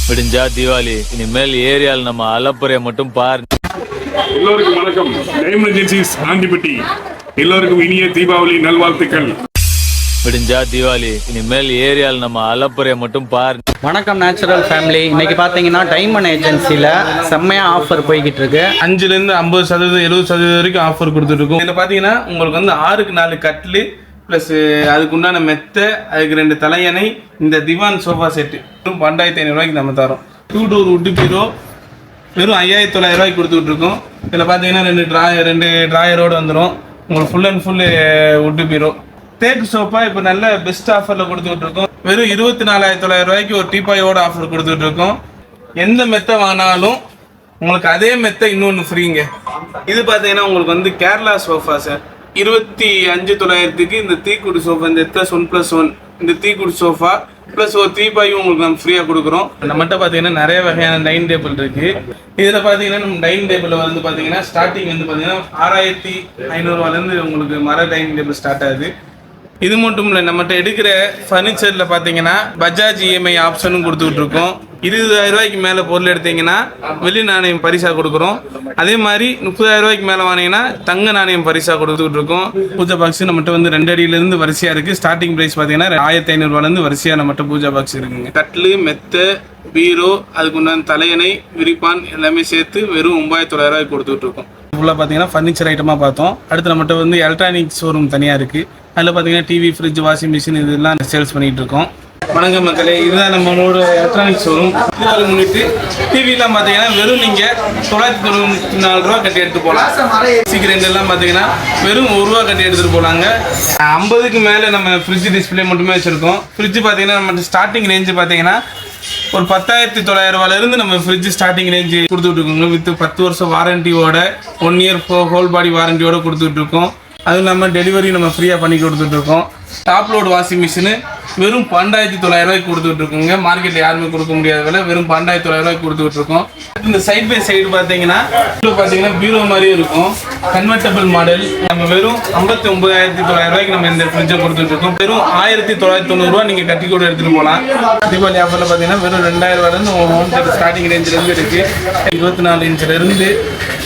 விடிஞ்சா தீபாவளி. இனிமேல் ஏரியாவில் நம்ம அலப்புறைய மட்டும் பாரு. எல்லோருக்கும் வணக்கம். Diamond agencies Andipatti. எல்லோருக்கும் இனிய தீபாவளி நல்வாழ்த்துக்கள். விடிஞ்சா தீபாவளி. இனிமேல் ஏரியாவில் நம்ம அலப்புறைய மட்டும் பாரு. வணக்கம் நேச்சுரல் ஃபேமிலி. இன்னைக்கு பார்த்தீங்கன்னா டைமண்ட் ஏஜென்சியில் செம்மையாக ஆஃபர் போய்கிட்டு இருக்கு. 5லேருந்து 50%, 70% வரைக்கும் ஆஃபர் கொடுத்துட்ருக்கோம். இதில் பார்த்தீங்கன்னா உங்களுக்கு வந்து 6க்கு 4 கட்லு ப்ளஸ் அதுக்கு உண்டான மெத்தை, அதுக்கு 2 தலையணை, இந்த திவான் சோஃபா செட்டு வெறும் 2500 ரூபாய்க்கு நம்ம தரோம். 2 டோர் உட்டு பீரோ வெறும் 5900 ரூபாய்க்கு கொடுத்துட்ருக்கோம். இதில் பார்த்தீங்கன்னா 2 ட்ராயரோடு வந்துடும். உங்களுக்கு ஃபுல் அண்ட் ஃபுல் உட்டு பீரோ. தேக்கு சோஃபா இப்போ நல்ல பெஸ்ட் ஆஃபரில் கொடுத்துட்ருக்கோம். வெறும் 24,900 ரூபாய்க்கு ஒரு டீப்பாயோட ஆஃபர் கொடுத்துட்ருக்கோம். எந்த மெத்தை வாங்கினாலும் உங்களுக்கு அதே மெத்தை இன்னொன்று ஃப்ரீங்க. இது பார்த்தீங்கன்னா உங்களுக்கு வந்து கேரளா சோஃபா சார். 25,900க்கு இந்த தீக்குடி சோஃபா, இந்த +1+1 இந்த தீக்குடி சோஃபா ப்ளஸ் ஒரு டீப்பாயும் உங்களுக்கு நம்ம ஃப்ரீயாக கொடுக்குறோம். நம்மகிட்ட பார்த்தீங்கன்னா நிறைய வகையான டைனிங் டேபிள் இருக்குது. இதில் பார்த்தீங்கன்னா நம்ம டைனிங் டேபிளில் வந்து பார்த்தீங்கன்னா ஸ்டார்டிங் வந்து பார்த்தீங்கன்னா 6,500 ரூபாயிலேருந்து உங்களுக்கு மர டைனிங் டேபிள் ஸ்டார்ட் ஆகுது. இது மட்டும் இல்லை, நம்மகிட்ட எடுக்கிற ஃபர்னிச்சரில் பார்த்தீங்கன்னா பஜாஜ் இஎம்ஐ ஆப்ஷனும் கொடுத்துக்கிட்டு இருக்கோம். 20,000 ரூபாய்க்கு மேலே பொருள் எடுத்தீங்கன்னா வெள்ளி நாணயம் பரிசாக கொடுக்குறோம். அதே மாதிரி 30,000 ரூபாய்க்கு மேலே வாங்கினீங்கன்னா தங்க நாணயம் பரிசாக கொடுத்துக்கிட்டு இருக்கோம். பூஜா பாக்ஸ் நம்மகிட்ட வந்து 2 அடியிலேருந்து வரிசையாக இருக்குது. ஸ்டார்டிங் ப்ரைஸ் பார்த்தீங்கன்னா 1,500 ரூபாயிலேருந்து வரிசையாக நம்மகிட்ட பூஜா பாக்ஸ் இருக்குங்க. கட்லு, மெத்தை, பீரோ, அதுக்கு உண்டான தலையணை, விரிப்பான் எல்லாமே சேர்த்து வெறும் 9,900 ரூபாய்க்கு கொடுத்துட்டு இருக்கோம். ஃபுல்லாக பார்த்தீங்கன்னா ஃபர்னிச்சர் ஐட்டமாக பார்த்தோம். அடுத்து நம்மகிட்ட வந்து எலக்ட்ரானிக் ஷோரூம் தனியாக இருக்குது. அதில் பார்த்தீங்கன்னா டிவி, ஃப்ரிட்ஜ், வாஷிங் மிஷின் இதெல்லாம் சேல்ஸ் பண்ணிகிட்டு இருக்கோம். வணக்கம் மக்களே, இதுதான் நம்மளோட எலக்ட்ரானிக் ஷோரூம். இதில் முன்னிட்டு டிவிலாம் பார்த்தீங்கன்னா வெறும் நீங்கள் 994 ரூபா கட்டி எடுத்து போகலாம். சீக்கிரம் எல்லாம் பார்த்தீங்கன்னா வெறும் 1 ரூபா கட்டி எடுத்துகிட்டு போகலாங்க. 50க்கு மேலே நம்ம ஃப்ரிட்ஜ் டிஸ்பிளே மட்டுமே வச்சுருக்கோம். ஃப்ரிட்ஜ் பார்த்தீங்கன்னா நம்ம ஸ்டார்டிங் ரேஞ்சு பார்த்தீங்கன்னா ஒரு 10,900 ரூபாயிலிருந்து நம்ம ஃப்ரிட்ஜ் ஸ்டார்டிங் ரேஞ்சு கொடுத்துட்டு இருக்கோங்க. வித் 10 வருஷம் வாரண்டியோட, 1 இயர் ஹோல் பாடி வாரண்டியோட கொடுத்துட்டு இருக்கோம். அதுவும் இல்லாமல் டெலிவரி நம்ம ஃப்ரீயாக பண்ணி கொடுத்துட்ருக்கோம். டாப் லோடு வாஷிங் மிஷினு வெறும் 12,900 ரூபாய்க்கு கொடுத்துட்ருக்கோங்க. மார்க்கெட்டில் யாருமே கொடுக்க முடியாத விலை வெறும் 12,900 ரூபாய்க்கு கொடுத்துட்ருக்கோம். இந்த சைட் பை சைடு பார்த்தீங்கன்னா பீரோ மாதிரியும் இருக்கும். கன்வெர்டபிள் மாடல் நம்ம வெறும் 59,900 ரூபாய்க்கு நம்ம இந்த ஃப்ரிட்ஜை கொடுத்துட்ருக்கோம். வெறும் 1,990 ரூபா நீங்கள் கட்டி கூட எடுத்துகிட்டு போகலாம். தீபாவளி ஆஃபரில் பார்த்தீங்கன்னா வெறும் 2,000 ரூபாயிலேருந்து ஹோம் தேட்டர் ஸ்டார்டிங் ரேஞ்சிலேருந்து இருக்குது. 24 இன்ச்சிலேருந்து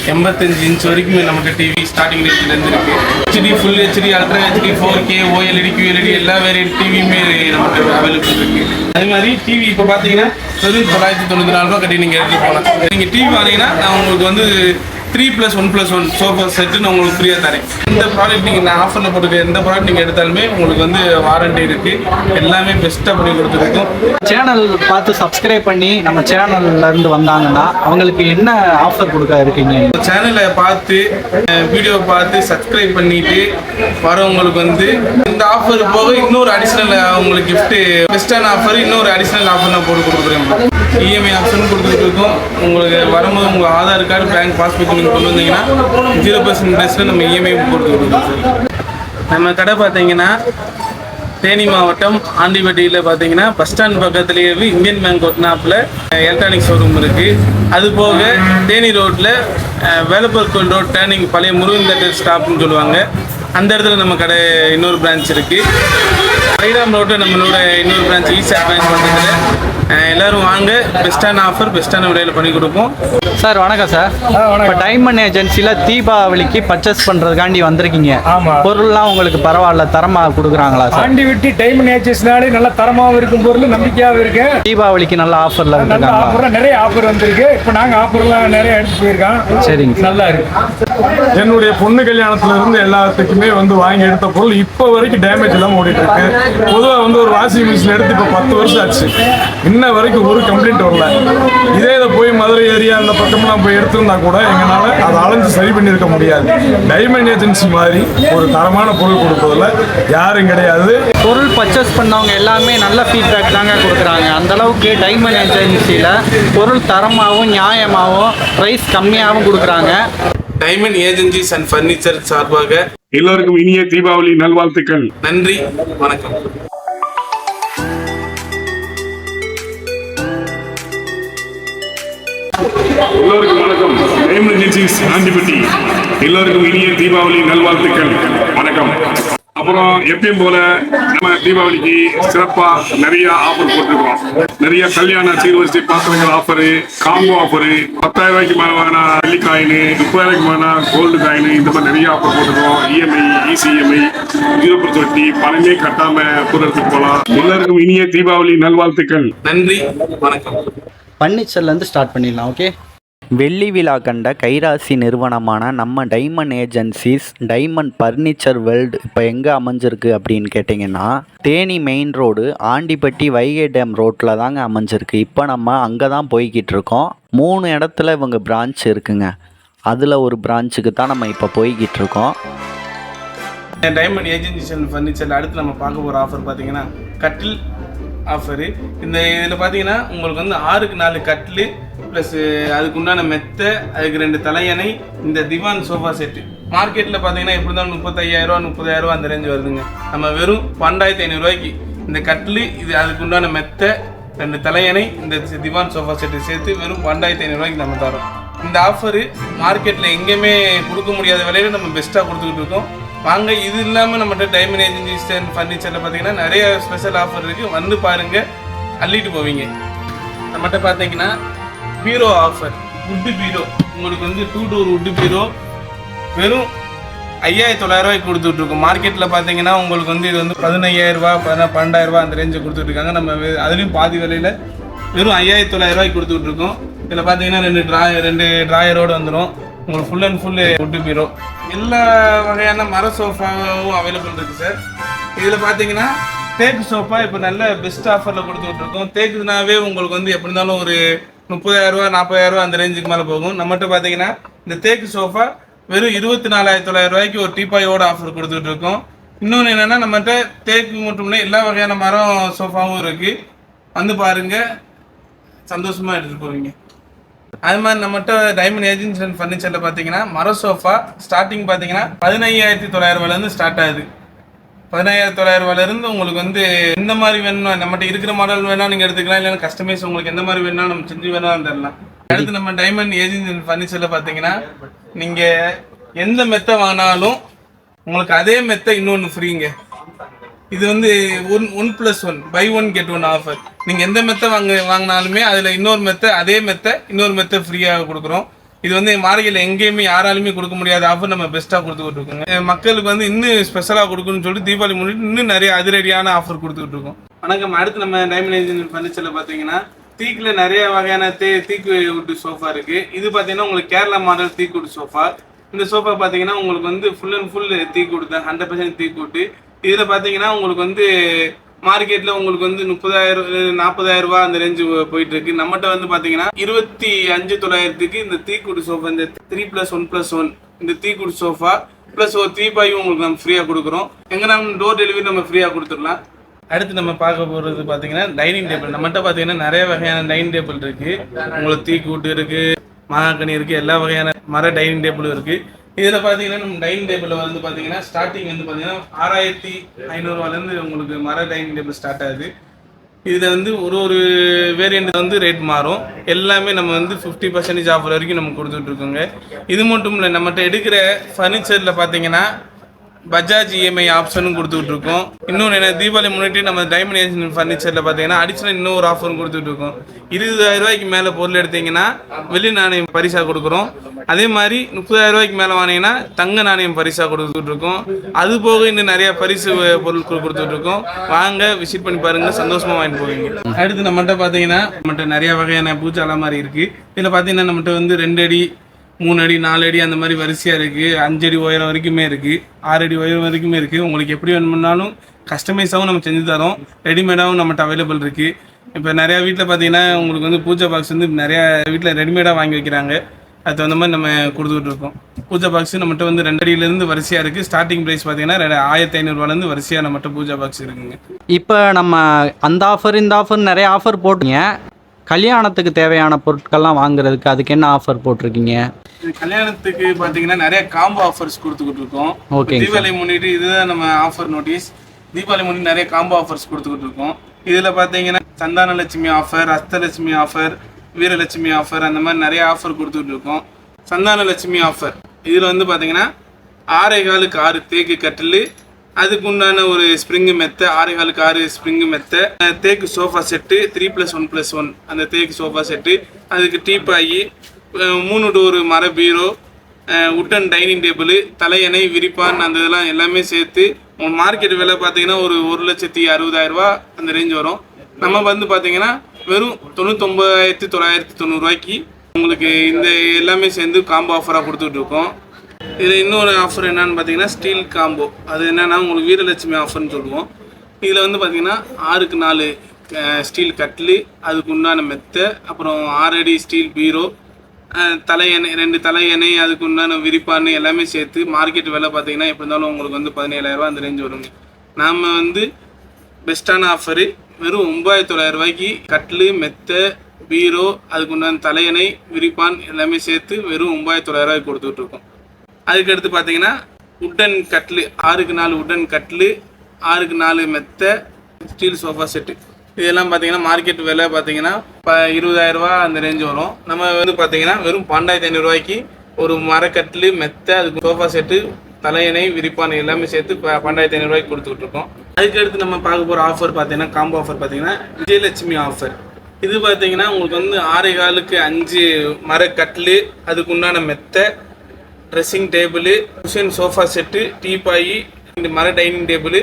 85 இன்ச் வரைக்குமே நமக்கு டிவி ஸ்டார்டிங் ரேஞ்சிலேருந்து இருக்குது. HD, full HD, ultra HD, 4K, OLED, QLED எல்லா வேரியன்ட் டிவியுமே நமக்கு அவைலபிள் இருக்குது. அதே மாதிரி டிவி இப்போ பார்த்தீங்கன்னா வெறும் 994 ரூபா கட்டி நீங்கள் எடுத்துகிட்டு போகலாம். நீங்கள் டிவி வாங்கினீங்கன்னா நான் உங்களுக்கு வந்து 3+1+1 சோஃபா செட்டு நான் உங்களுக்கு ஃப்ரீயாக தரேன். இந்த ப்ராடக்ட் நீங்கள் நான் ஆஃபரில் போட்டுக்க எந்த ப்ராடக்ட் நீங்கள் எடுத்தாலுமே உங்களுக்கு வந்து வாரண்டி இருக்குது. எல்லாமே பெஸ்ட்டாக பண்ணி கொடுத்துருக்கோம். சேனல் பார்த்து சப்ஸ்கிரைப் பண்ணி நம்ம சேனல்லேருந்து வந்தாங்கன்னா அவங்களுக்கு என்ன ஆஃபர் கொடுக்க இருக்கீங்க? சேனலை பார்த்து வீடியோ பார்த்து சப்ஸ்கிரைப் பண்ணிட்டு வரவங்களுக்கு வந்து இந்த ஆஃபர் போக இன்னொரு அடிஷ்னல் உங்களுக்கு கிஃப்ட்டு பெஸ்ட்டான ஆஃபர், இன்னொரு அடிஷ்னல் ஆஃபர் நான் போட்டு கொடுக்குறேன். இஎம்ஐ ஆப்ஷன் கொடுத்துட்டு இருக்கோம். உங்களுக்கு வரும்போது உங்கள் ஆதார் கார்டு, பேங்க் பாஸ்புக் நீங்கள் கொண்டு வந்தீங்கன்னா 0% இன்ட்ரெஸ்ட்டில் நம்ம இஎம்ஐ போட்டு கொடுக்குறோம். நம்ம கடை பார்த்தீங்கன்னா தேனி மாவட்டம் ஆண்டிப்பட்டியில் பார்த்தீங்கன்னா பஸ் ஸ்டாண்ட் பக்கத்துலேயே இந்தியன் பேங்க் ஒட்டினாப்பில் எலக்ட்ரானிக் ஷோரூம் இருக்குது. அது போக தேனி ரோட்டில் வேலப்பர் கோயில் ரோட் டேர்னிங் பழைய முருகன் தேட்டர் ஸ்டாப்னு சொல்லுவாங்க. அந்த இடத்துல நம்ம கடை இன்னொரு பிரான்ச் இருக்குது. ஐராம் ரோட்டில் நம்மளோட இன்னொரு பிரான்ச் ஈசா பேங்க் பக்கத்தில். எல்லோரும் வாங்க, பெஸ்ட்டான ஆஃபர் பெஸ்ட்டான விலையில் பண்ணி கொடுப்போம். சார் வணக்கம் சார். இப்போ டைமண்ட் ஏஜென்சியில் தீபாவளிக்கு பர்ச்சேஸ் பண்ணுறதுக்காண்டி வந்திருக்கீங்க. பொருள்லாம் உங்களுக்கு பரவாயில்ல, தரமாக கொடுக்குறாங்களா சார்? ஆண்டிப்பட்டி டைமண்ட் ஏஜென்சினாலே நல்ல தரமாகவும் இருக்கும், பொருள் நம்பிக்கையாகவும் இருக்கு. தீபாவளிக்கு நல்ல ஆஃபரில் நல்ல ஆஃபர், நிறைய ஆஃபர் வந்திருக்கு. இப்போ நாங்கள் ஆஃபர்லாம் நிறைய எடுத்து போயிருக்கோம். சரிங்க, நல்லா இருக்கு. என்னுடைய பொண்ணு கல்யாணத்துல இருந்து எல்லாத்துக்குமே வந்து வாங்கி எடுத்த பொருள் இப்போ வரைக்கும் டேமேஜ் இல்லாமல் ஓடிட்டு இருக்கு. பொதுவாக வந்து ஒரு வாஷிங் மிஷின் எடுத்து இப்போ 10 வருஷம் ஆச்சு, இன்ன வரைக்கும் ஒரு கம்ப்ளைண்ட் வரல. இதே இதை போய் மதுரை ஏரியா அந்த பக்கம்லாம் போய் எடுத்திருந்தா கூட எங்களால் அதை அலைஞ்சு சரி பண்ணியிருக்க முடியாது. டைமண்ட் ஏஜென்சி மாதிரி ஒரு தரமான பொருள் கொடுப்பதில் யாரும் கிடையாது. பொருள் பர்ச்சேஸ் பண்ணவங்க எல்லாமே நல்ல ஃபீட்பேக் தாங்க கொடுக்குறாங்க. அந்தளவுக்கு டைமண்ட் ஏஜென்சியில் பொருள் தரமாகவும் நியாயமாகவும் ப்ரைஸ் கம்மியாகவும் கொடுக்குறாங்க. டைமண்ட் ஏஜென்சிஸ் அண்ட் ஃபர்னிச்சர் சார்பாக எல்லோருக்கும் இனிய தீபாவளி நல்வாழ்த்துக்கள். நன்றி, வணக்கம். எல்லோருக்கும் வணக்கம். Diamond agencies Andipatti. எல்லோருக்கும் இனிய தீபாவளி நல்வாழ்த்துக்கள். வணக்கம். அப்புறம் எப்பயும் போல நம்ம தீபாவளிக்கு சிறப்பா நிறைய ஆஃபர் போட்டிருக்கோம். நிறைய கல்யாண சீர்வரிசை பாத்திரங்கள் ஆஃபரு, காம்போ ஆஃபரு, 10,000 ரூபாய்க்கு மேல வாங்கினா வெள்ளி காயின், 30,000 ரூபாய்க்கு மேல கோல்டு காயின், இந்த மாதிரி நிறைய ஆஃபர் போட்டிருக்கோம். இஎம்ஐ, ECMI, 0% வட்டி, பணமே கட்டாம பொருளுக்கு போகலாம். எல்லாருக்கும் இனிய தீபாவளி நல்வாழ்த்துக்கள். நன்றி, வணக்கம். பர்னிச்சர்லேருந்து ஸ்டார்ட் பண்ணிடலாம். ஓகே. வெள்ளி விழா கண்ட கைராசி நிறுவனமான நம்ம Diamond Agencies Diamond Furniture World இப்போ எங்கே அமைஞ்சிருக்கு அப்படின்னு கேட்டிங்கன்னா, Theni main road Andipatti Vaigai dam ரோட்டில் தாங்க அமைஞ்சிருக்கு. இப்போ நம்ம அங்கே தான் போய்கிட்டு இருக்கோம். 3 இடத்துல இவங்க பிரான்ச் இருக்குங்க. அதில் ஒரு பிரான்ச்சுக்கு தான் நம்ம இப்போ போய்கிட்டு இருக்கோம். டைமண்ட் ஏஜென்சி அண்ட் ஃபர்னிச்சரில் அடுத்து நம்ம பார்க்க போகிற ஆஃபர் பார்த்தீங்கன்னா கட்டில் ஆஃபரு. இந்த இதில் பார்த்தீங்கன்னா உங்களுக்கு வந்து 6க்கு 4 கட்டில் ப்ளஸ் அதுக்கு உண்டான மெத்தை, அதுக்கு 2 தலையணை, இந்த திவான் சோஃபா செட்டு. மார்க்கெட்டில் பார்த்தீங்கன்னா எப்படி இருந்தாலும் 35,000 ரூபா 30,000 ரூபா அந்த ரேஞ்சு வருதுங்க. நம்ம வெறும் 12,500 ரூபாய்க்கு இந்த கட்டில், இது அதுக்கு உண்டான மெத்தை, 2 தலையணை, இந்த திவான் சோஃபா செட்டு சேர்த்து வெறும் 12,500 ரூபாய்க்கு நம்ம தரோம். இந்த ஆஃபரு மார்க்கெட்டில் எங்கேயுமே கொடுக்க முடியாத விலையில நம்ம பெஸ்ட்டாக கொடுத்துக்கிட்டு இருக்கோம். வாங்க. இது இல்லாமல் நம்மகிட்ட டைமண்ட் ஏஜென்சி அண்ட் ஃபர்னிச்சரில் பார்த்தீங்கன்னா நிறைய ஸ்பெஷல் ஆஃபர் இருக்குது. வந்து பாருங்கள், அள்ளிட்டு போவீங்க. நம்மகிட்ட பார்த்தீங்கன்னா பீரோ ஆஃபர், வுட்டு பீரோ. உங்களுக்கு வந்து 2 டோர் வுட்டு பீரோ வெறும் 5,900 ரூபாய்க்கு கொடுத்துட்ருக்கோம். மார்க்கெட்டில் பார்த்தீங்கன்னா உங்களுக்கு வந்து இது வந்து 15,000 ரூபா 12,000 ரூபா அந்த ரேஞ்சை கொடுத்துட்ருக்காங்க. நம்ம அதுலேயும் பாதி விலையில் வெறும் 5,900 ரூபாய்க்கு கொடுத்துட்ருக்கோம். இதில் பார்த்தீங்கன்னா 2 ட்ராயரோடு வந்துடும். உங்களுக்கு ஃபுல் அண்ட் ஃபுல் வுட்டு பீரோ. எல்லா வகையான மர சோஃபாவும் அவைலபிள் இருக்குது சார். இதில் பார்த்தீங்கன்னா தேக்கு சோஃபா இப்போ நல்ல பெஸ்ட் ஆஃபரில் கொடுத்துட்ருக்கோம். தேக்குனாவே உங்களுக்கு வந்து எப்படி இருந்தாலும் ஒரு 30,000 ரூபா 40,000 ரூபா அந்த ரேஞ்சுக்கு மேலே போகும். நம்மகிட்ட பார்த்தீங்கன்னா இந்த தேக்கு சோஃபா வெறும் 24,900 ரூபாய்க்கு ஒரு டீப்பாயோட ஆஃபர் கொடுத்துட்ருக்கோம். இன்னொன்று என்னென்னா நம்மகிட்ட தேக்கு மட்டும் இல்லை, எல்லா வகையான மரம் சோஃபாவும் இருக்குது. வந்து பாருங்கள், சந்தோஷமாக எடுத்துகிட்டு போவீங்க. அது மாதிரி நம்மகிட்ட டைமண்ட் ஏஜென்சி அண்ட் ஃபர்னிச்சரில் பார்த்தீங்கன்னா மர சோஃபா ஸ்டார்டிங் பார்த்தீங்கன்னா 15,900 ரூபாயிலேருந்து ஸ்டார்ட் ஆகுது. 15,900 ரூபாயிலேருந்து உங்களுக்கு வந்து எந்த மாதிரி வேணும், நம்மகிட்ட இருக்கிற மாடல் வேணால் நீங்கள் எடுத்துக்கலாம். இல்லைன்னா கஸ்டமைஸ் உங்களுக்கு எந்த மாதிரி வேணாலும் நம்ம செஞ்சு வேணாலும் தரலாம். அடுத்து நம்ம டைமண்ட் ஏஜென்சி அண்ட் ஃபர்னிச்சரில் பார்த்தீங்கன்னா நீங்கள் எந்த மெத்தை வாங்கினாலும் உங்களுக்கு அதே மெத்தை இன்னொன்று ஃப்ரீங்க. இது வந்து 1+1 buy 1 get 1 ஆஃபர். நீங்கள் எந்த மெத்தை வாங்கினாலுமே அதில் அதே மெத்தை இன்னொரு மெத்தை ஃப்ரீயாக கொடுக்குறோம். இது வந்து மார்க்கெட்டில் எங்கேயுமே யாராலுமே கொடுக்க முடியாத ஆஃபர் நம்ம பெஸ்ட்டாக கொடுத்துக்கிட்டு இருக்கோங்க. மக்களுக்கு வந்து இன்னும் ஸ்பெஷலாக கொடுக்கணும்னு சொல்லிட்டு தீபாவளி முன்னிட்டு இன்னும் நிறைய அதிரடியான ஆஃபர் கொடுத்துக்கிட்டு இருக்கோம். வணக்கம். அடுத்து நம்ம டைமண்ட் ஏஜென்சி ஃபர்னிச்சரில் பார்த்தீங்கன்னா தீக்கில் நிறைய வகையான தீக்கு வுட்டு சோஃபா இருக்குது. இது பார்த்தீங்கன்னா உங்களுக்கு கேரளா மாடல் தீக்கு வுட்டு சோஃபா. இந்த சோஃபா பார்த்தீங்கன்னா உங்களுக்கு வந்து ஃபுல் அண்ட் ஃபுல் தீக்கு வுட்டு தான், 100% தீக்கு வுட்டு. இதில் பார்த்தீங்கன்னா உங்களுக்கு வந்து மார்க்கெட்டில் உங்களுக்கு வந்து 30,000 40,000 ரூபா அந்த ரேஞ்சு போயிட்டு இருக்கு. நம்மகிட்ட வந்து பார்த்தீங்கன்னா 25,900 இந்த தீக்குடி சோஃபா, இந்த 3+1+1 இந்த தீக்குடி சோஃபா ப்ளஸ் ஒரு தீபாயும் உங்களுக்கு நம்ம ஃப்ரீயாக கொடுக்குறோம். எங்கே நம்ம டோர் டெலிவரி நம்ம ஃப்ரீயாக கொடுத்துடலாம். அடுத்து நம்ம பார்க்க போகிறது பார்த்தீங்கன்னா டைனிங் டேபிள். நம்மகிட்ட பார்த்தீங்கன்னா நிறைய வகையான டைனிங் டேபிள் இருக்குது. உங்களுக்கு தீக்கூட்டு இருக்குது, மகாகனி இருக்குது, எல்லா வகையான மர டைனிங் டேபிளும் இருக்குது. இதில் பார்த்தீங்கன்னா நம்ம டைனிங் டேபிளில் வந்து பார்த்தீங்கன்னா ஸ்டார்டிங் வந்து பார்த்தீங்கன்னா 6,500 ரூபாலேருந்து உங்களுக்கு மர டைனிங் டேபிள் ஸ்டார்ட் ஆகுது. இதில் வந்து ஒரு வேரியண்ட் வந்து ரேட் மாறும். எல்லாமே நம்ம வந்து 50% ஆஃபர் வரைக்கும் நம்ம கொடுத்துட்ருக்கோங்க. இது மட்டும் இல்லை, நம்மகிட்ட எடுக்கிற ஃபர்னிச்சரில் பார்த்தீங்கன்னா பஜாஜ் இஎம்ஐ ஆப்ஷனும் கொடுத்துட்ருக்கோம். இன்னொன்று என்ன, தீபாவளி முன்னிட்டு நம்ம டைமண்ட் ஏஜென்சி ஃபர்னிச்சரில் பார்த்தீங்கன்னா அடிஷனல் இன்னொரு ஆஃபரும் கொடுத்துட்ருக்கோம். 20,000 ரூபாய்க்கு மேலே பொருள் எடுத்தீங்கன்னா வெள்ளி நாணயம் பரிசாக கொடுக்குறோம். அதே மாதிரி 30,000 ரூபாய்க்கு மேலே வாங்கினீங்கன்னா தங்க நாணயம் பரிசாக கொடுத்துட்ருக்கோம். அது போக இன்னும் நிறைய பரிசு பொருட்கள் கொடுத்துட்ருக்கோம். வாங்க, விசிட் பண்ணி பாருங்கள், சந்தோஷமாக வாங்கிட்டு போவீங்க. அடுத்து நம்மகிட்ட பார்த்தீங்கன்னா நம்மகிட்ட நிறைய வகையான பூஜை அலமாரி இருக்குது. இதில் பார்த்தீங்கன்னா நம்மகிட்ட வந்து 2 அடி 3 அடி 4 அடி அந்த மாதிரி வரிசையாக இருக்குது. 5 அடி உயரம் வரைக்குமே இருக்குது, 6 அடி உயரம் வரைக்குமே இருக்குது. உங்களுக்கு எப்படி வேணும்னாலும் கஸ்டமைஸாகவும் நம்ம செஞ்சு தரோம், ரெடிமேடாகவும் நம்மகிட்ட அவைலபிள் இருக்குது. இப்போ நிறையா வீட்டில் பார்த்தீங்கன்னா உங்களுக்கு வந்து பூஜை பாக்ஸ் வந்து நிறையா வீட்டில் ரெடிமேடாக வாங்கி வைக்கிறாங்க. அது தகுந்த மாதிரி நம்ம கொடுத்துக்கிட்டு இருக்கோம். பூஜா பாக்ஸ் நம்மகிட்ட வந்து 2 அடியிலேருந்து வரிசையாக இருக்குது. ஸ்டார்டிங் ப்ரைஸ் பார்த்தீங்கன்னா 1,500 ரூபாலேருந்து வரிசையாக நம்மகிட்ட பூஜா பாக்ஸ் இருக்குங்க. இப்போ நம்ம அந்த ஆஃபர் இந்த ஆஃபர் நிறைய ஆஃபர் போட்டீங்க. கல்யாணத்துக்கு தேவையான பொருட்கள்லாம் வாங்குறதுக்கு அதுக்கு என்ன ஆஃபர் போட்டிருக்கீங்க? கல்யாணத்துக்கு பார்த்தீங்கன்னா நிறைய காம்போ ஆஃபர்ஸ் கொடுத்துக்கிட்டு இருக்கோம். ஓகே, தீபாவளி முன்னிட்டு இதுதான் நம்ம ஆஃபர் நோட்டீஸ். தீபாவளி முன்னிட்டு நிறைய காம்போ ஆஃபர்ஸ் கொடுத்துக்கிட்டு இருக்கோம். இதில் பார்த்தீங்கன்னா Santhanalakshmi offer, Ashtalakshmi offer, Veeralakshmi offer, அந்த மாதிரி நிறைய ஆஃபர் கொடுத்துட்டு இருக்கோம். சந்தானலட்சுமி ஆஃபர் இதில் வந்து பார்த்தீங்கன்னா 6.25 தேக்கு கட்டில் அதுக்கு உண்டான ஒரு ஸ்ப்ரிங்கு மெத்தை 6 ஸ்ப்ரிங்கு மெத்தை, தேக்கு சோஃபா செட்டு 3+1+1 அந்த தேக்கு சோஃபா செட்டு, அதுக்கு டீப்பாயி, 3 டோரு மர பீரோ, உட்டன் டைனிங் டேபிள், தலையணை, விரிப்பான் அந்த இதெல்லாம் எல்லாமே சேர்த்து மார்க்கெட் விலை பார்த்தீங்கன்னா ஒரு 1,60,000 ரூபா அந்த ரேஞ்ச் வரும். நம்ம வந்து பார்த்தீங்கன்னா வெறும் 99,990 ரூபாய்க்கு உங்களுக்கு இந்த எல்லாமே சேர்ந்து காம்போ ஆஃபராக கொடுத்துட்டு இருக்கோம். இதில் இன்னொரு ஆஃபர் என்னன்னு பார்த்தீங்கன்னா ஸ்டீல் காம்போ. அது என்னென்னா உங்களுக்கு வீரலட்சுமி ஆஃபர்னு சொல்லுவோம். இதில் வந்து பார்த்தீங்கன்னா 6x4 ஸ்டீல் கட்லு, அதுக்கு உண்டான மெத்தை, அப்புறம் 6 அடி ஸ்டீல் பீரோ, தலையணை 2 தலையணை, அதுக்கு உண்டான விரிப்பான் எல்லாமே சேர்த்து மார்க்கெட் விலை பார்த்தீங்கன்னா எப்படி இருந்தாலும் உங்களுக்கு வந்து 17,000 ரூபா அந்த ரேஞ்ச் வருங்க. நாம் வந்து பெஸ்ட்டான ஆஃபரு வெறும் 9,900 ரூபாய்க்கு கட்லு, மெத்தை, பீரோ, அதுக்கு உண்டான தலையணை, விரிப்பான் எல்லாமே சேர்த்து வெறும் 9,900 ரூபாய்க்கு கொடுத்துட்ருக்கோம். அதுக்கடுத்து பார்த்தீங்கன்னா உட்டன் கட்லு 6x4 உட்டன் கட்லு, 6x4 மெத்தை, ஸ்டீல் சோஃபா செட்டு இதெல்லாம் பார்த்தீங்கன்னா மார்க்கெட் விலை பார்த்தீங்கன்னா 20,000 ரூபா அந்த ரேஞ்ச் வரும். நம்ம வந்து பார்த்தீங்கன்னா வெறும் 12,500 ரூபாய்க்கு ஒரு மரக்கட்லு, மெத்தை, அதுக்கு சோஃபா செட்டு, தலையணை, விரிப்பான் எல்லாமே சேர்த்து 12,500 ரூபாய்க்கு கொடுத்துக்கிட்டு இருக்கோம். அதுக்கடுத்து நம்ம பார்க்க போகிற ஆஃபர் பார்த்தீங்கன்னா காம்போ ஆஃபர் பார்த்தீங்கன்னா விஜயலட்சுமி ஆஃபர். இது பார்த்தீங்கன்னா உங்களுக்கு வந்து 6x4 5 மரக்கட்லு, அதுக்கு உண்டான மெத்தை, dressing table, cushion sofa set, டீப்பாயி, இந்த மர டைனிங் டேபிள்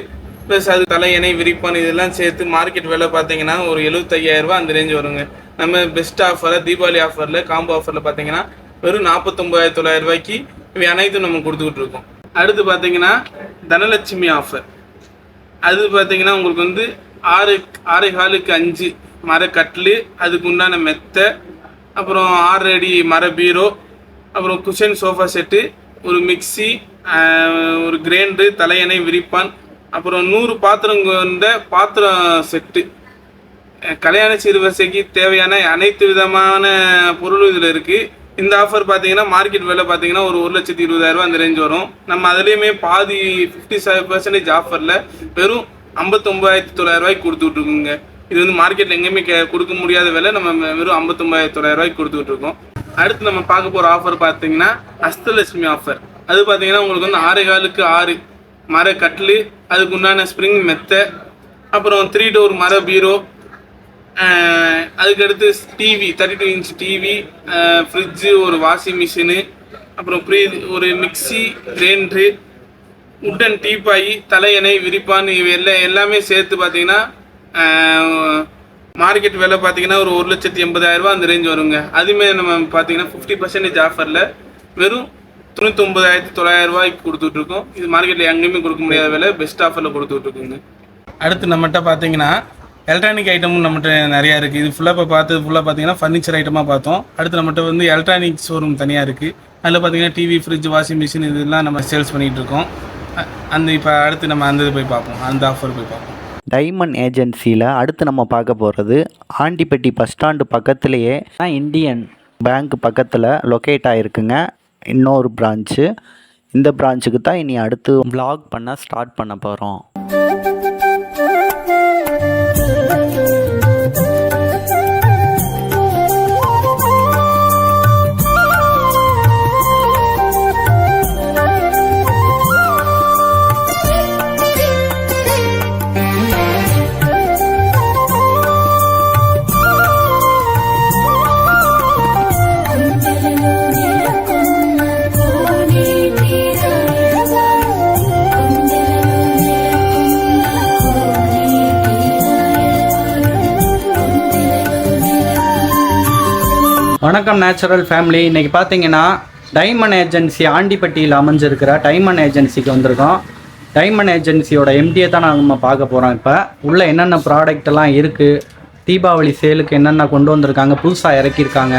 ப்ளஸ் அது தலையணை, விரிப்பான் இதெல்லாம் சேர்த்து மார்க்கெட் விலை பார்த்தீங்கன்னா ஒரு 75,000 ரூபா அந்த ரேஞ்ச் வருங்க. நம்ம பெஸ்ட் ஆஃபரில் தீபாவளி ஆஃபரில் காம்போ ஆஃபரில் பார்த்தீங்கன்னா வெறும் 49,900 ரூபாய்க்கு இவை அனைத்தும் நம்ம கொடுத்துக்கிட்டு இருக்கோம். அடுத்து பார்த்தீங்கன்னா தனலட்சுமி ஆஃபர். அது பார்த்தீங்கன்னா உங்களுக்கு வந்து 6x4 5 மரக்கட்லு, அதுக்கு உண்டான மெத்தை, அப்புறம் 6 அடி மர பீரோ, அப்புறம் குஷன் சோஃபா செட்டு, ஒரு மிக்சி, ஒரு கிரைண்டரு, தலையணை, விரிப்பான், அப்புறம் 100 பாத்திரம் கொண்ட பாத்திரம் செட்டு. கல்யாண சீர்வரிசைக்கு தேவையான அனைத்து விதமான பொருளும் இதில் இருக்குது. இந்த ஆஃபர் பார்த்தீங்கன்னா மார்க்கெட் விலை பார்த்தீங்கன்னா ஒரு 1,20,000 ரூபா அந்த ரேஞ்ச் வரும். நம்ம அதுலேயுமே பாதி 57% ஆஃபரில் வெறும் 59,900 ரூபாய்க்கு கொடுத்துட்ருக்குங்க. இது வந்து மார்க்கெட்டில் எங்கேயுமே கொடுக்க முடியாத விலை, நம்ம வெறும் 59,900 ரூபாய்க்கு கொடுத்துக்கிட்டு இருக்கோம். அடுத்து நம்ம பார்க்க போகிற ஆஃபர் பார்த்தீங்கன்னா அஷ்டலட்சுமி ஆஃபர். அது பார்த்தீங்கன்னா உங்களுக்கு வந்து 6x4 6 மர கட்லு, அதுக்கு உண்டான ஸ்ப்ரிங் மெத்தை, அப்புறம் 3 டோர் மர பீரோ, அதுக்கடுத்து டிவி 32 இன்ச் டிவி, ஃப்ரிட்ஜு, ஒரு வாஷிங் மிஷினு, அப்புறம் ஒரு மிக்சி, கிரைண்டரு, உட்டன் டீப்பாயி, தலையணை, விரிப்பான் இவை எல்லாமே சேர்த்து பார்த்தீங்கன்னா மார்க்கெட் விலை பார்த்தீங்கன்னா ஒரு 1,80,000 ரூபா அந்த ரேஞ்ச் வருங்க. அதுவுமே நம்ம பார்த்தீங்கன்னா 50% ஆஃபரில் வெறும் 99,900 ரூபாய்க்கு கொடுத்துட்ருக்கோம். இது மார்க்கெட்டில் எங்கேயுமே கொடுக்க முடியாத விலை, பெஸ்ட் ஆஃபரில் கொடுத்துட்ருக்குங்க. அடுத்து நம்மகிட்ட பார்த்தீங்கன்னா எலக்ட்ரானிக் ஐட்டமும் நம்மகிட்ட நிறையா இருக்குது. இது ஃபுல்லாக இப்போ ஃபுல்லாக பார்த்தீங்கன்னா ஃபர்னிச்சர் ஐட்டமாக பார்த்தோம். அடுத்து நம்மகிட்ட வந்து எலக்ட்ரானிக் ஷோரூம் தனியாக இருக்குது. அதில் பார்த்தீங்கன்னா டிவி, ஃப்ரிட்ஜ், வாஷிங் மிஷின் இதெல்லாம் நம்ம சேல்ஸ் பண்ணிகிட்டு இருக்கோம். இப்போ அடுத்து நம்ம அந்த இது போய் பார்ப்போம், அந்த ஆஃபர் போய் பார்ப்போம். டைமண்ட் ஏஜென்சியில் அடுத்து நம்ம பார்க்க போகிறது ஆண்டிப்பட்டி பஸ் ஸ்டாண்டு பக்கத்துலேயே இந்தியன் பேங்க் பக்கத்தில் லொக்கேட் ஆகிருக்குங்க இன்னொரு பிரான்ச்சு. இந்த பிரான்ச்சுக்கு தான் இனி அடுத்து vlog பண்ண ஸ்டார்ட் பண்ண போகிறோம். வணக்கம் நேச்சுரல் ஃபேமிலி. இன்றைக்கி பார்த்தீங்கன்னா டைமண்ட் ஏஜென்சி ஆண்டிப்பட்டியில் அமைஞ்சிருக்கிற டைமண்ட் ஏஜென்சிக்கு வந்திருக்கோம். டைமண்ட் ஏஜென்சியோட எம்டியை தான் நம்ம பார்க்க போகிறோம். இப்போ உள்ளே என்னென்ன ப்ராடக்டெல்லாம் இருக்குது, தீபாவளி சேலுக்கு என்னென்ன கொண்டு வந்திருக்காங்க, புதுசாக இறக்கியிருக்காங்க,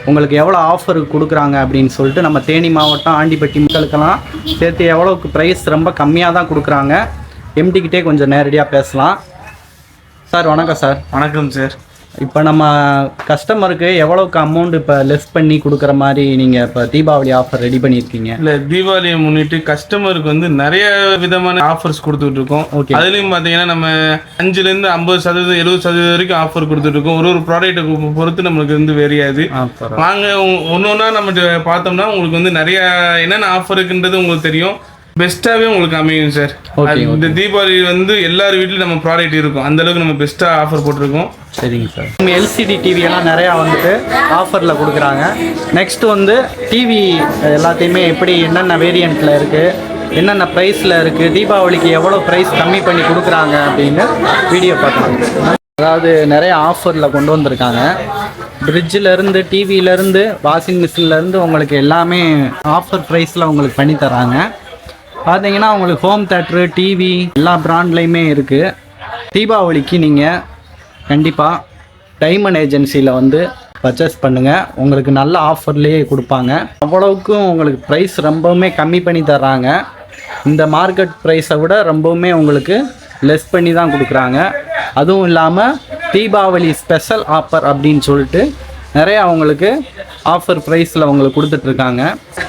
உங்களுக்கு எவ்வளோ ஆஃபர் கொடுக்குறாங்க அப்படின்னு சொல்லிட்டு நம்ம தேனி மாவட்டம் ஆண்டிப்பட்டி மக்களுக்கெல்லாம் சேர்த்து எவ்வளோக்கு ப்ரைஸ் ரொம்ப கம்மியாக தான் கொடுக்குறாங்க. எம்டிக்கிட்டே கொஞ்சம் நேரடியாக பேசலாம். சார் வணக்கம். சார் வணக்கம் சார். இப்போ நம்ம கஸ்டமருக்கு எவ்வளோக்கு அமௌண்ட் இப்போ லெஸ் பண்ணி கொடுக்குற மாதிரி நீங்கள் இப்போ தீபாவளி ஆஃபர் ரெடி பண்ணியிருக்கீங்க? இல்லை, தீபாவளியை முன்னிட்டு கஸ்டமருக்கு வந்து நிறைய விதமான ஆஃபர்ஸ் கொடுத்துட்டு இருக்கோம். ஓகே. அதுலேயும் பார்த்தீங்கன்னா நம்ம 5% 50% 70% வரைக்கும் ஆஃபர் கொடுத்துட்டு இருக்கோம். ஒரு ப்ராடக்ட்டை பொறுத்து நம்மளுக்கு வந்து வேரியாது. வாங்க ஒன்று ஒன்றா நம்ம பார்த்தோம்னா உங்களுக்கு வந்து நிறைய என்னென்ன ஆஃபர் இருக்குன்றது உங்களுக்கு தெரியும். பெஸ்ட்டாகவே உங்களுக்கு அமையும் சார். இந்த தீபாவளி வந்து எல்லார் வீட்லையும் நம்ம ப்ராடக்ட் இருக்கும், அந்த அளவுக்கு நம்ம பெஸ்ட்டாக ஆஃபர் போட்டிருக்கோம். சரிங்க சார். நம்ம எல்சிடி டிவியெல்லாம் நிறையா வந்துட்டு ஆஃபரில் கொடுக்குறாங்க. நெக்ஸ்ட் வந்து டிவி எல்லாத்தையுமே எப்படி என்னென்ன வேரியண்ட்டில் இருக்குது, என்னென்ன ப்ரைஸில் இருக்குது, தீபாவளிக்கு எவ்வளோ ப்ரைஸ் கம்மி பண்ணி கொடுக்குறாங்க அப்படின்னு வீடியோ பார்க்கலாம். அதாவது நிறைய ஆஃபரில் கொண்டு வந்திருக்காங்க. ஃப்ரிட்ஜிலேருந்து, டிவியிலேருந்து, வாஷிங் மிஷின்லேருந்து உங்களுக்கு எல்லாமே ஆஃபர் ப்ரைஸில் உங்களுக்கு பண்ணி தராங்க. பார்த்தீங்கன்னா உங்களுக்கு ஹோம் தேட்ரு, டிவி எல்லா ப்ராண்ட்லேயுமே இருக்குது. தீபாவளிக்கு நீங்கள் கண்டிப்பாக டைமண்ட் ஏஜென்சியில் வந்து பர்ச்சேஸ் பண்ணுங்கள். உங்களுக்கு நல்ல ஆஃபர்லேயே கொடுப்பாங்க. அவ்வளவுக்கும் உங்களுக்கு ப்ரைஸ் ரொம்பவுமே கம்மி பண்ணி தர்றாங்க. இந்த மார்க்கெட் ப்ரைஸை விட ரொம்பவுமே உங்களுக்கு லெஸ் பண்ணி தான் கொடுக்குறாங்க. அதுவும் இல்லாமல் தீபாவளி ஸ்பெஷல் ஆஃபர் அப்படின்னு சொல்லிட்டு நிறையா அவங்களுக்கு ஆஃபர் ப்ரைஸில் உங்களுக்கு கொடுத்துட்ருக்காங்க.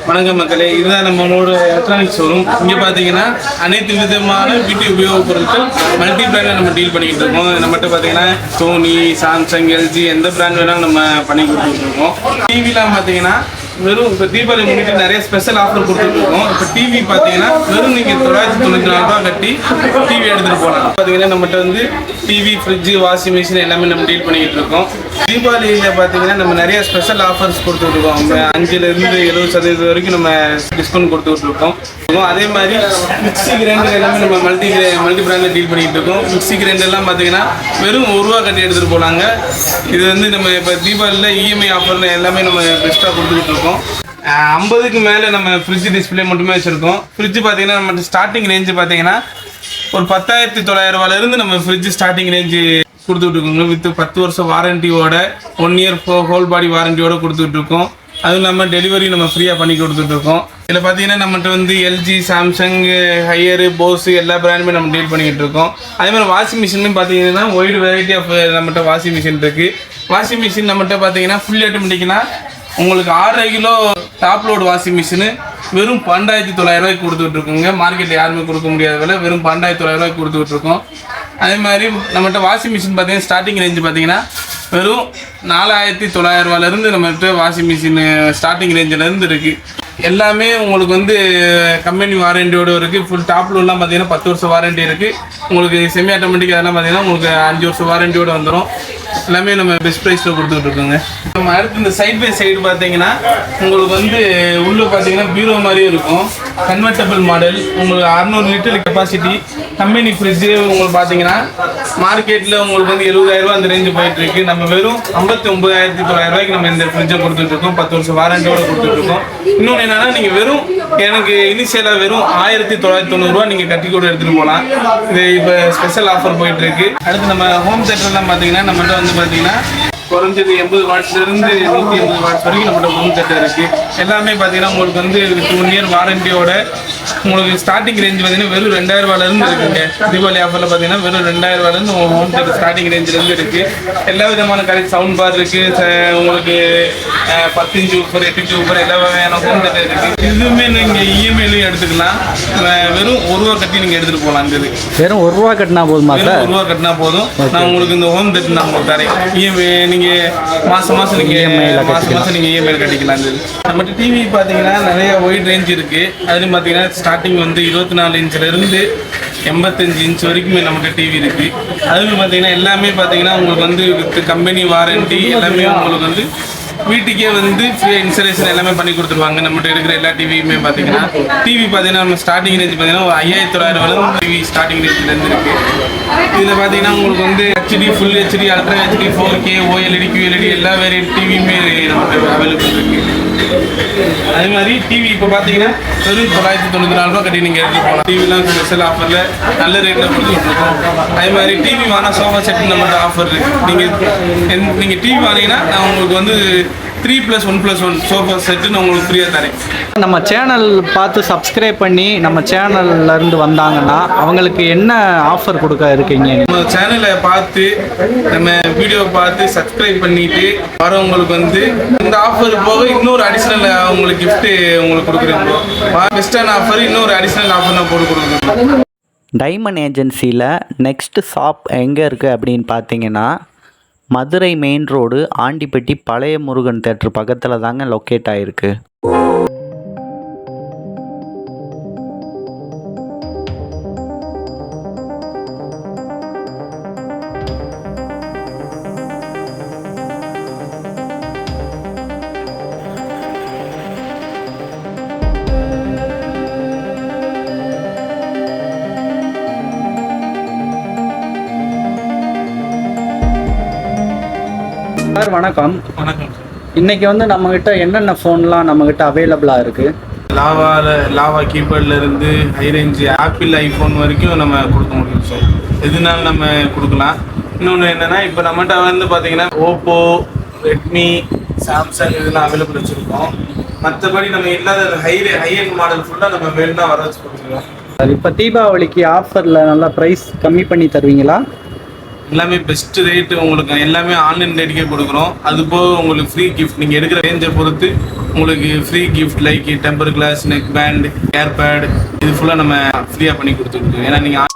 வணக்கம் மக்களே, இதுதான் நம்மளோட எலக்ட்ரானிக்ஸ் ஷோரூம். இங்கே பார்த்தீங்கன்னா அனைத்து விதமான வீட்டு உபயோகப் பொருட்கள் மல்டி பிராண்டில் நம்ம டீல் பண்ணிக்கிட்டு இருக்கோம். நம்மகிட்ட பார்த்தீங்கன்னா சோனி, சாம்சங், எல்ஜி எந்த பிராண்ட் வேணாலும் நம்ம பண்ணி கொடுத்துட்ருக்கோம். டிவிலாம் பார்த்தீங்கன்னா வெறும் இப்போ தீபாவளி முன்னிட்டு நிறைய ஸ்பெஷல் ஆஃபர் கொடுத்துட்ருக்கோம். இப்போ டிவி பார்த்தீங்கன்னா வெறும் நீங்கள் 994 ரூபா கட்டி டிவி எடுத்துகிட்டு போகலாம். பார்த்தீங்கன்னா நம்மகிட்ட வந்து டிவி, ஃப்ரிட்ஜு, வாஷிங் மிஷின் எல்லாமே நம்ம டீல் பண்ணிக்கிட்டு இருக்கோம். தீபாவளியில் பார்த்தீங்கன்னா நம்ம நிறைய ஸ்பெஷல் ஆஃபர்ஸ் கொடுத்துட்ருக்கோம். 5% 70% வரைக்கும் நம்ம டிஸ்கவுண்ட் கொடுத்துட்ருக்கோம். அதே மாதிரி மிக்சி கிரைண்டர் எல்லாமே நம்ம மல்டி பிராண்டில் டீல் பண்ணிக்கிட்டு இருக்கோம். மிக்சி கிரைண்டர் எல்லாம் பார்த்தீங்கன்னா வெறும் 1 ரூபா கட்டி எடுத்துகிட்டு போகலாங்க. இது வந்து நம்ம இப்போ தீபாவளியில் இஎம்ஐ ஆஃபரில் எல்லாமே நம்ம பெஸ்ட்டாக கொடுத்துக்கிட்டு இருக்கோம். 50க்கு மேலே நம்ம ஃப்ரிட்ஜ் டிஸ்பிளே மட்டுமே வச்சுருக்கோம். ஃப்ரிட்ஜ் பார்த்தீங்கன்னா நம்ம ஸ்டார்டிங் ரேஞ்சு பார்த்தீங்கன்னா ஒரு 10,900 ரூபாயிலிருந்து நம்ம ஃப்ரிட்ஜ் ஸ்டார்டிங் ரேஞ்சு கொடுத்துட்ருக்கோங்க. வித் 10 வருஷம் வாரண்டியோட, 1 இயர் ஹோல் பாடி வாரண்டியோட கொடுத்துட்ருக்கோம். அதுவும் இல்லாமல் டெலிவரி நம்ம ஃப்ரீயாக பண்ணி கொடுத்துட்ருக்கோம். இதில் பார்த்தீங்கன்னா நம்மகிட்ட வந்து எல்ஜி, சாம்சங், ஹையரு, போஸு எல்லா பிராண்டுமே நம்ம டீல் பண்ணிக்கிட்டு இருக்கோம். அதே மாதிரி வாஷிங் மிஷினும் பார்த்தீங்கன்னா ஒய்டு வெரைட்டி ஆஃப் நம்மகிட்ட வாஷிங் மிஷின் இருக்குது. வாஷிங் மிஷின் நம்மகிட்ட பார்த்தீங்கன்னா ஃபுல் ஆட்டோமேட்டிக்னா உங்களுக்கு 6 kilo top load washing machine வெறும் 12,900 ரூபாய்க்கு கொடுத்துட்ருக்கோங்க. மார்க்கெட்டில் யாருமே கொடுக்க முடியாத விலை வெறும் 12,900 ரூபாய்க்கு கொடுத்துட்ருக்கோம். அதே மாதிரி நம்மகிட்ட வாஷிங் மிஷின் பார்த்தீங்கன்னா ஸ்டார்டிங் ரேஞ்சு பார்த்தீங்கன்னா வெறும் 4,900 ரூபாயிலேருந்து நம்மகிட்ட வாஷிங் மிஷின் ஸ்டார்டிங் ரேஞ்சிலேருந்து இருக்குது. எல்லாமே உங்களுக்கு வந்து கம்பெனி வாரண்டியோடு இருக்குது. ஃபுல் டாப் லோட்லாம் பார்த்தீங்கன்னா 10 வருஷம் வாரண்டி இருக்குது. உங்களுக்கு செமி ஆட்டோமேட்டிக் அதெல்லாம் பார்த்தீங்கன்னா உங்களுக்கு 5 வருஷம் வாரண்டியோடு வந்துடும். எல்லாமே நம்ம பெஸ்ட் ப்ரைஸில் கொடுத்துட்டு இருக்கோங்க. நம்ம அடுத்து இந்த சைட் பை சைடு பார்த்தீங்கன்னா உங்களுக்கு வந்து உள்ளே பார்த்தீங்கன்னா பீரோ மாதிரியும் இருக்கும். கன்வெர்டபிள் மாடல், உங்களுக்கு 600 லிட்டர் கெப்பாசிட்டி கம்பெனி ஃப்ரிட்ஜு உங்களுக்கு பார்த்தீங்கன்னா மார்க்கெட்டில் உங்களுக்கு வந்து 70,000 ரூபா அந்த ரேஞ்சு போயிட்டு இருக்கு. நம்ம வெறும் 59,900 ரூபாய்க்கு நம்ம இந்த ஃப்ரிட்ஜை கொடுத்துட்ருக்கோம். 10 வருஷம் வாரண்டியோடு கொடுத்துட்ருக்கோம். இன்னொன்று என்னன்னா நீங்கள் வெறும் எனக்கு இனிஷியலாக வெறும் 1990 ரூபா நீங்கள் கட்டி கூட எடுத்துகிட்டு போகலாம். இது இப்போ ஸ்பெஷல் ஆஃபர் போயிட்டு இருக்கு. அடுத்து நம்ம ஹோம் தேட்டர்லாம் பார்த்தீங்கன்னா நம்மகிட்ட வந்து பார்த்தீங்கன்னா குறைஞ்சது 80 வாட்ஸ்லேருந்து 180 வாட்ஸ் வரைக்கும் நம்மகிட்ட ஹோம் தேட்டர் இருக்குது. எல்லாமே பார்த்தீங்கன்னா உங்களுக்கு வந்து 1 இயர் வாரண்டியோட உங்களுக்கு ஸ்டார்டிங் ரேஞ்ச் பார்த்தீங்கன்னா வெறும் 2,000 ரூபாயிலேருந்து இருக்குங்க. தீபாவளி ஆஃபரில் பார்த்தீங்கன்னா வெறும் 2,000 ரூபாயிலேருந்து ஹோம் தேட்டர் ஸ்டார்டிங் ரேஞ்சிலேருந்து இருக்குது. எல்லா விதமான கரெக்ட் சவுண்ட் பார் இருக்குது. உங்களுக்கு 10 இன்ச் ஊஃபர், 8 இன்ச் ஊஃபர் எல்லா வகையான ஹோம் தேட்டர் இருக்குது. இதுவுமே நீங்கள் இஎம்ஐலையும் எடுத்துக்கலாம். வெறும் 1 ரூபா கட்டி நீங்கள் எடுத்துகிட்டு போகலாம். இந்த வெறும் 1 ரூபா கட்டினா போதுமா சார்? 1 ரூபா கட்டினா போதும். நான் உங்களுக்கு இந்த ஹோம் தேட்டர் நான் உங்களுக்கு தரேன். இஎம்ஐ நீங்கள் மாதம் நீங்கள் இஎம்ஐ கட்டிக்கலாம். நம்மகிட்ட டிவி பார்த்தீங்கன்னா நிறைய ஒயிட் ரேஞ்ச் இருக்குது. அதுலேயும் பார்த்தீங்கன்னா ஸ்டார்டிங் வந்து 24 இன்ச்சிலேருந்து 85 இன்ச் வரைக்குமே நம்மகிட்ட டிவி இருக்குது. அதுவும் பார்த்தீங்கன்னா எல்லாமே பார்த்தீங்கன்னா உங்களுக்கு வந்து கம்பெனி வாரண்டி எல்லாமே உங்களுக்கு வந்து வீட்டுக்கே வந்து ஃப்ரீ இன்சூரன்ஸ் எல்லாமே பண்ணி கொடுத்துருவாங்க. நம்மகிட்ட இருக்கிற எல்லா டிவியுமே பார்த்தீங்கன்னா டிவி பார்த்தீங்கன்னா நம்ம ஸ்டார்டிங் ரேஞ்ச் பார்த்தீங்கன்னா ஒரு 5,900 ரூபாயிலேருந்து டிவி ஸ்டார்டிங் ரேஞ்சிலேருந்து இருக்குது. இதில் பார்த்தீங்கன்னா உங்களுக்கு வந்து HD, full HD, ultra HD, 4K, OLED, QLED எல்லா வேரியன்ட் டிவியுமே நம்மகிட்ட அவைலபிள் இருக்குது. அதே மாதிரி டிவி இப்போ பார்த்தீங்கன்னா வெறும் 994 ரூபா கட்டி நீங்கள் எடுத்து போகலாம். டிவிலாம் ஸ்பெஷல் ஆஃபரில் நல்ல ரேட்டில் கொடுத்துட்ருக்கோம். அதே மாதிரி டிவி வாங்கினா சோஃபா செட்டு நம்மகிட்ட ஆஃபர் இருக்குது. நீங்கள் டிவி வாங்கினீங்கன்னா நான் உங்களுக்கு வந்து 3+1+1 சோஃபா செட்டு நான் உங்களுக்கு ஃப்ரீயாக தரேன். நம்ம சேனல் பார்த்து சப்ஸ்கிரைப் பண்ணி நம்ம சேனல்லேருந்து வந்தாங்கன்னா அவங்களுக்கு என்ன ஆஃபர் கொடுக்க இருக்கீங்க? நம்ம சேனலை பார்த்து நம்ம வீடியோ பார்த்து சப்ஸ்கிரைப் பண்ணிட்டு வரவங்களுக்கு வந்து இந்த ஆஃபர் போக இன்னொரு அடிஷ்னல் உங்களுக்கு கிஃப்ட்டு உங்களுக்கு கொடுக்குறோம். பெஸ்ட்டான ஆஃபர் இன்னொரு அடிஷ்னல் ஆஃபர் நான் போட்டு கொடுக்குறோம். டைமண்ட் ஏஜென்சியில் நெக்ஸ்ட்டு ஷாப் எங்கே இருக்குது அப்படின்னு பார்த்தீங்கன்னா மதுரை மெயின் ரோடு ஆண்டிப்பட்டி பழைய முருகன் தேட்டர் பக்கத்தில் தாங்க லொக்கேட் ஆகிருக்கு. சார் வணக்கம். வணக்கம் சார். இன்னைக்கு வந்து நம்மகிட்ட என்னென்ன ஃபோன்லாம் நம்மகிட்ட அவைலபிளாக இருக்குது? லாவா கீபேட்ல இருந்து ஹை ரேஞ்சு ஆப்பிள் ஐஃபோன் வரைக்கும் நம்ம கொடுக்க முடியும் சார். எதுனாலும் நம்ம கொடுக்கலாம். இன்னொன்று என்னென்னா இப்போ நம்மகிட்ட வந்து பார்த்தீங்கன்னா ஓப்போ, ரெட்மி, சாம்சங் இதெல்லாம் அவைலபிள் வச்சுருக்கோம். மற்றபடி நம்ம இல்லாத ஹை-எண்ட் மாடல் ஃபுல்லாக நம்ம வேணும்னா வர வச்சு கொடுத்துருவோம். சார் இப்போ தீபாவளிக்கு ஆஃபரில் நல்லா ப்ரைஸ் கம்மி பண்ணி தருவீங்களா? எல்லாமே பெஸ்ட் ரேட்டு உங்களுக்கு எல்லாமே ஆன்லைன் ரேட்டுக்கே கொடுக்குறோம். அது போக உங்களுக்கு ஃப்ரீ கிஃப்ட் நீங்கள் எடுக்கிற ரேஞ்சை பொறுத்து உங்களுக்கு free gift like temper glass, neck band, AirPod இது ஃபுல்லாக நம்ம ஃப்ரீயாக பண்ணி கொடுத்துருக்கோம். ஏன்னா நீங்கள்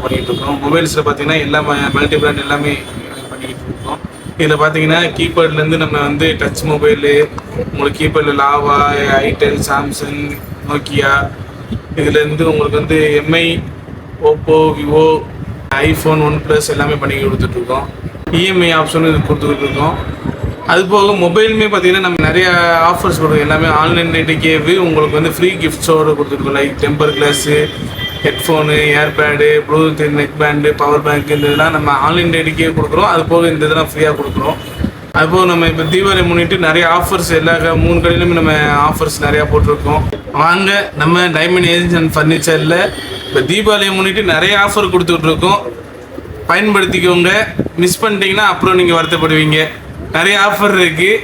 பண்ணிட்டு இருக்கோம். மொபைல்ஸில் பார்த்தீங்கன்னா எல்லா மல்டி பிராண்ட் எல்லாமே பண்ணிக்கிட்டு இருக்கோம். இதில் பார்த்தீங்கன்னா கீபேட்லேருந்து நம்ம வந்து டச் மொபைலு, உங்களுக்கு கீபேடில் லாவா, ஐடெல், சாம்சங், நோக்கியா, இதுலேருந்து உங்களுக்கு வந்து Mi, Oppo, Vivo, iPhone, OnePlus எல்லாமே பண்ணி கொடுத்துட்ருக்கோம். இஎம்ஐ ஆப்ஷனும் இது கொடுத்துட்ருக்கோம். அது போக மொபைலுமே பார்த்தீங்கன்னா நம்ம நிறையா ஆஃபர்ஸ் கொடுக்குறோம். எல்லாமே ஆன்லைன் ரேட்டுக்கேவு உங்களுக்கு வந்து ஃப்ரீ கிஃப்ட்ஸோடு கொடுத்துருக்கோம். Like temper glass, headphone, airpod, bluetooth, neck band, power bank இந்த இதெல்லாம் நம்ம ஆன்லைன் ரேட்டுக்கே கொடுக்குறோம். அது போக இந்த இதெல்லாம் ஃப்ரீயாக கொடுக்குறோம். அதுபோக நம்ம இப்போ தீபாவளி முன்னிட்டு நிறைய ஆஃபர்ஸ் எல்லா 3 கடையிலுமே நம்ம ஆஃபர்ஸ் நிறையா போட்டிருக்கோம். வாங்க நம்ம டைமண்ட் ஏஜென்சி அண்ட் ஃபர்னிச்சரில் இப்போ தீபாவளியை முன்னிட்டு நிறைய ஆஃபர் கொடுத்துட்ருக்கோம். பயன்படுத்திக்கோங்க. மிஸ் பண்ணிட்டீங்கன்னா அப்புறம் நீங்கள் வருத்தப்படுவீங்க. நிறைய ஆஃபர் இருக்குது.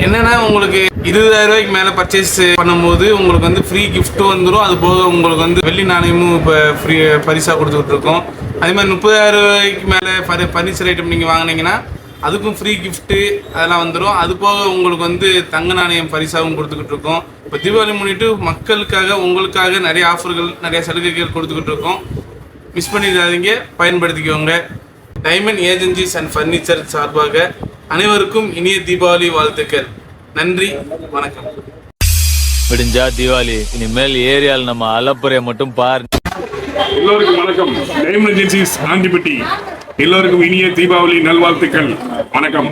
என்னென்னா உங்களுக்கு 20,000 ரூபாய்க்கு மேலே பர்ச்சேஸ் பண்ணும்போது உங்களுக்கு வந்து ஃப்ரீ கிஃப்ட்டும் வந்துடும். அது போக உங்களுக்கு வந்து வெள்ளி நாணயமும் இப்போ ஃப்ரீ பரிசாக கொடுத்துட்ருக்கோம். அதே மாதிரி 30,000 ரூபாய்க்கு மேலே ஃபர்னிச்சர் ஐட்டம் நீங்கள் வாங்கினீங்கன்னா அதுக்கும் ஃப்ரீ கிஃப்ட்டு அதெல்லாம் வந்துடும். அது போக உங்களுக்கு வந்து தங்க நாணயம் பரிசாகவும் கொடுத்துக்கிட்டு இருக்கோம். இப்போ தீபாவளி முன்னிட்டு மக்களுக்காக உங்களுக்காக நிறைய ஆஃபர்கள், நிறைய சலுகைகள் கொடுத்துக்கிட்டு இருக்கோம். மிஸ் பண்ணிடாதீங்க, பயன்படுத்திக்கோங்க. டைமண்ட் ஏஜென்சிஸ் அண்ட் ஃபர்னிச்சர் சார்பாக அனைவருக்கும் இனிய தீபாவளி வாழ்த்துக்கள். நன்றி, வணக்கம். விடிஞ்சா தீபாவளி. இனிமேல் ஏரியாவில் நம்ம அலப்புறையை மட்டும் பாரு. எல்லோருக்கும் வணக்கம். Diamond agencies Andipatti. எல்லோருக்கும் இனிய தீபாவளி நல்வாழ்த்துக்கள். வணக்கம்.